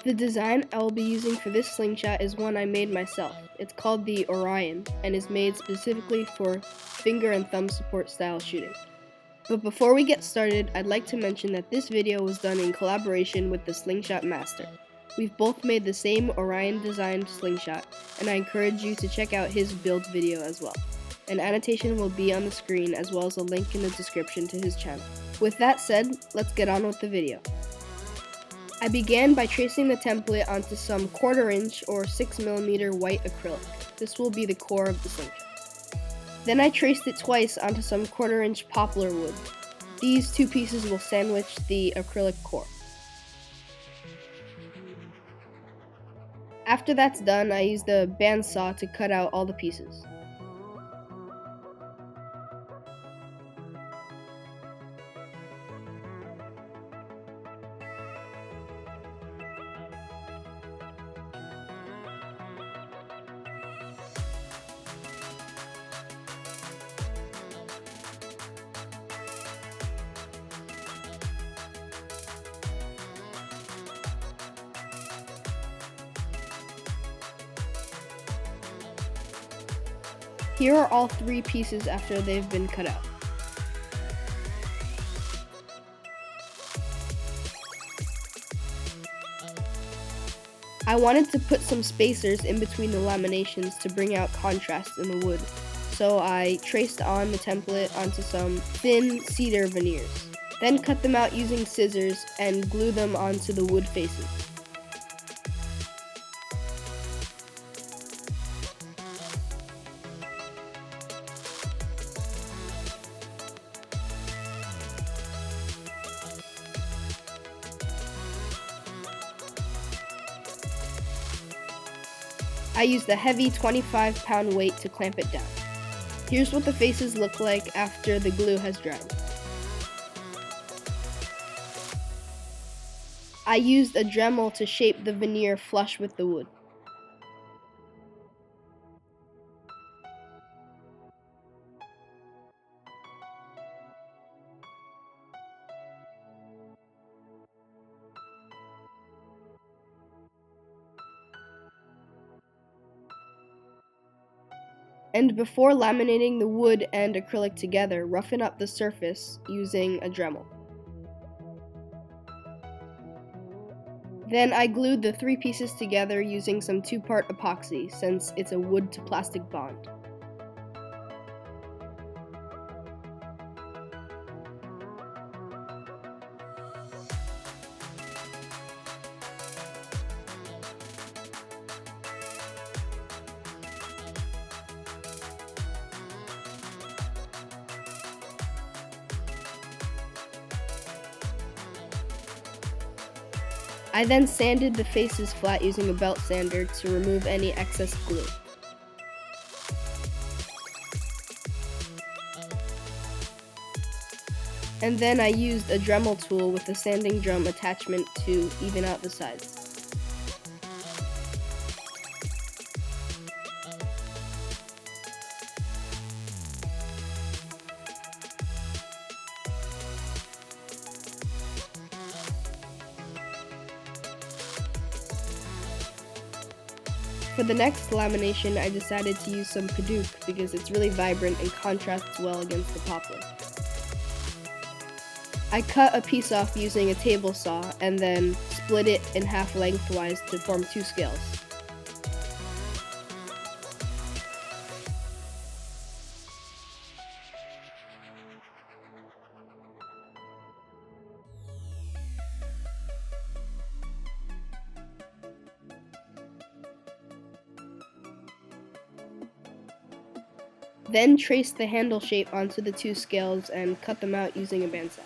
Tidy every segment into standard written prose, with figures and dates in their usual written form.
The design I will be using for this slingshot is one I made myself. It's called the Orion and is made specifically for finger and thumb support style shooting. But before we get started, I'd like to mention that this video was done in collaboration with the Slingshot Master. We've both made the same Orion designed slingshot, and I encourage you to check out his build video as well. An annotation will be on the screen as well as a link in the description to his channel. With that said, let's get on with the video. I began by tracing the template onto some 1/4 inch or 6mm white acrylic. This will be the core of the slingshot. Then I traced it twice onto some 1/4 inch poplar wood. These two pieces will sandwich the acrylic core. After that's done, I used a bandsaw to cut out all the pieces. Here are all 3 pieces after they've been cut out. I wanted to put some spacers in between the laminations to bring out contrast in the wood, so I traced on the template onto some thin cedar veneers, then cut them out using scissors and glue them onto the wood faces. I used a heavy 25-pound weight to clamp it down. Here's what the faces look like after the glue has dried. I used a Dremel to shape the veneer flush with the wood. And before laminating the wood and acrylic together, roughen up the surface using a Dremel. Then I glued the 3 pieces together using some 2-part epoxy since it's a wood to plastic bond. I then sanded the faces flat using a belt sander to remove any excess glue. And then I used a Dremel tool with a sanding drum attachment to even out the sides. For the next lamination, I decided to use some Padauk because it's really vibrant and contrasts well against the poplar. I cut a piece off using a table saw and then split it in half lengthwise to form 2 scales. Then trace the handle shape onto the 2 scales and cut them out using a bandsaw.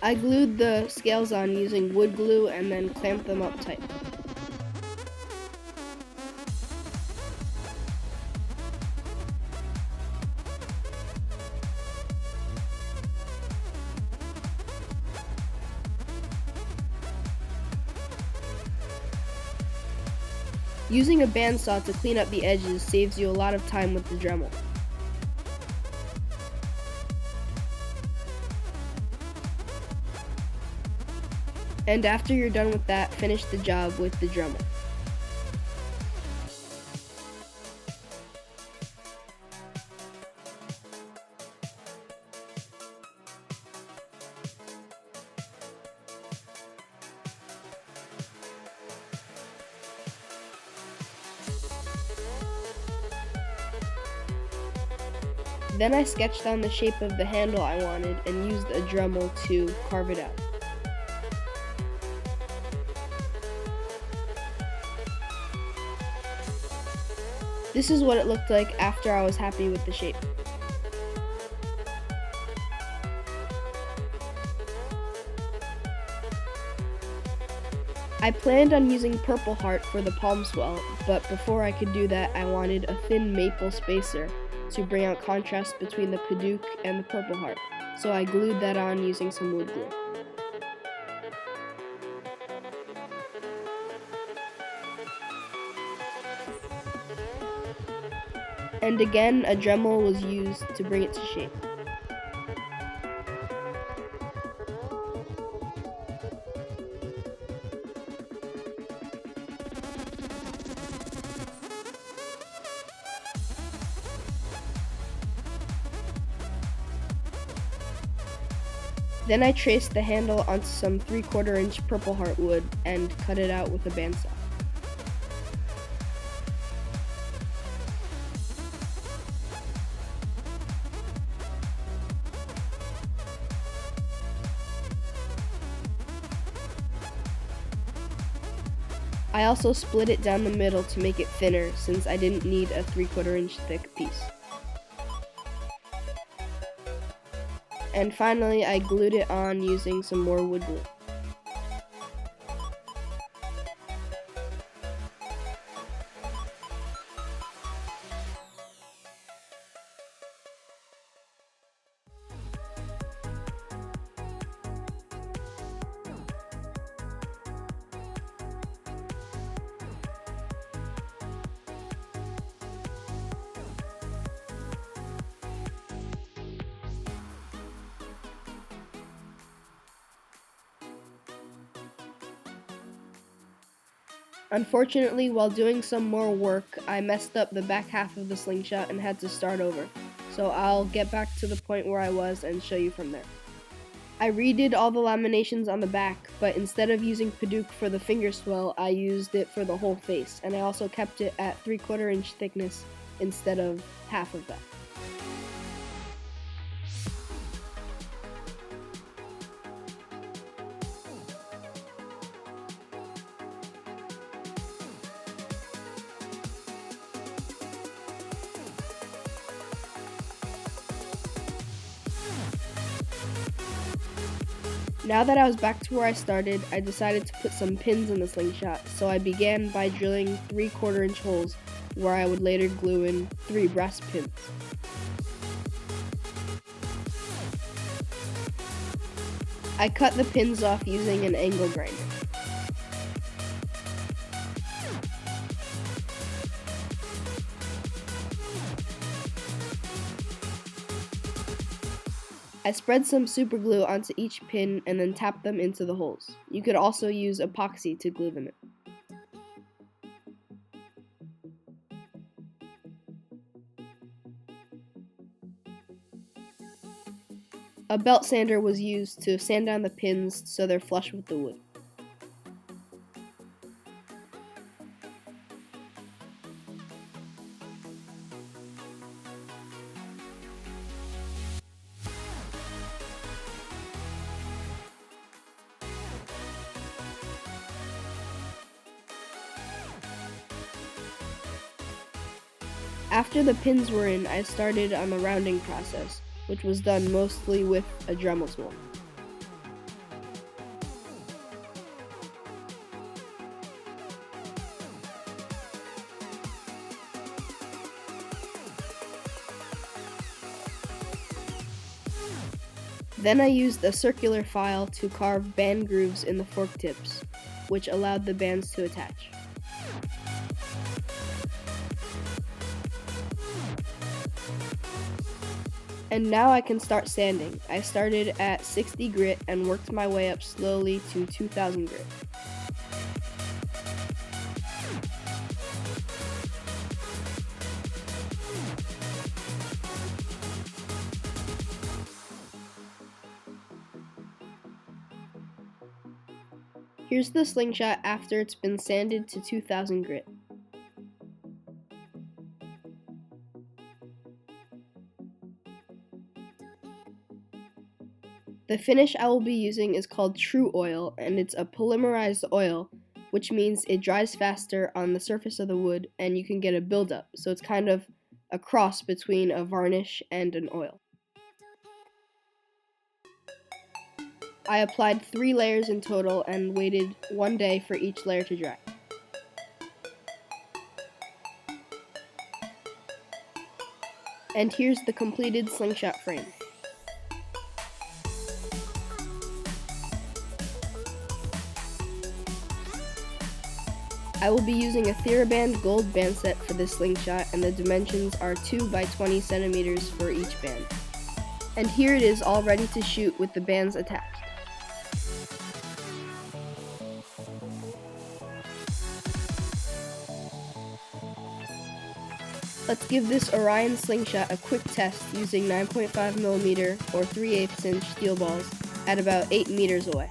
I glued the scales on using wood glue and then clamped them up tight. Using a bandsaw to clean up the edges saves you a lot of time with the Dremel. And after you're done with that, finish the job with the Dremel. Then I sketched down the shape of the handle I wanted and used a Dremel to carve it out. This is what it looked like after I was happy with the shape. I planned on using Purple Heart for the palm swell, but before I could do that, I wanted a thin maple spacer to bring out contrast between the Padauk and the Purple Heart, so I glued that on using some wood glue. And again, a Dremel was used to bring it to shape. Then I traced the handle onto some 3/4 inch Purple Heart wood and cut it out with a bandsaw. I also split it down the middle to make it thinner since I didn't need a 3/4 inch thick piece. And finally, I glued it on using some more wood glue. Unfortunately, while doing some more work, I messed up the back half of the slingshot and had to start over. So I'll get back to the point where I was and show you from there. I redid all the laminations on the back, but instead of using Padauk for the finger swell, I used it for the whole face, and I also kept it at 3/4 inch thickness instead of half of that. Now that I was back to where I started, I decided to put some pins in the slingshot, so I began by drilling 3/4 inch holes where I would later glue in 3 brass pins. I cut the pins off using an angle grinder. I spread some super glue onto each pin and then tapped them into the holes. You could also use epoxy to glue them in. A belt sander was used to sand down the pins so they're flush with the wood. After the pins were in, I started on the rounding process, which was done mostly with a Dremel tool. Then I used a circular file to carve band grooves in the fork tips, which allowed the bands to attach. And now I can start sanding. I started at 60 grit and worked my way up slowly to 2000 grit. Here's the Slingshot after it's been sanded to 2000 grit. The finish I will be using is called True Oil, and it's a polymerized oil, which means it dries faster on the surface of the wood and you can get a buildup, so it's kind of a cross between a varnish and an oil. I applied 3 layers in total and waited 1 day for each layer to dry. And here's the completed Slingshot frame. I will be using a TheraBand gold band set for this Slingshot, and the dimensions are 2 by 20 centimeters for each band. And here it is all ready to shoot with the bands attached. Let's give this Orion Slingshot a quick test using 9.5mm or 3/8 inch steel balls at about 8 meters away.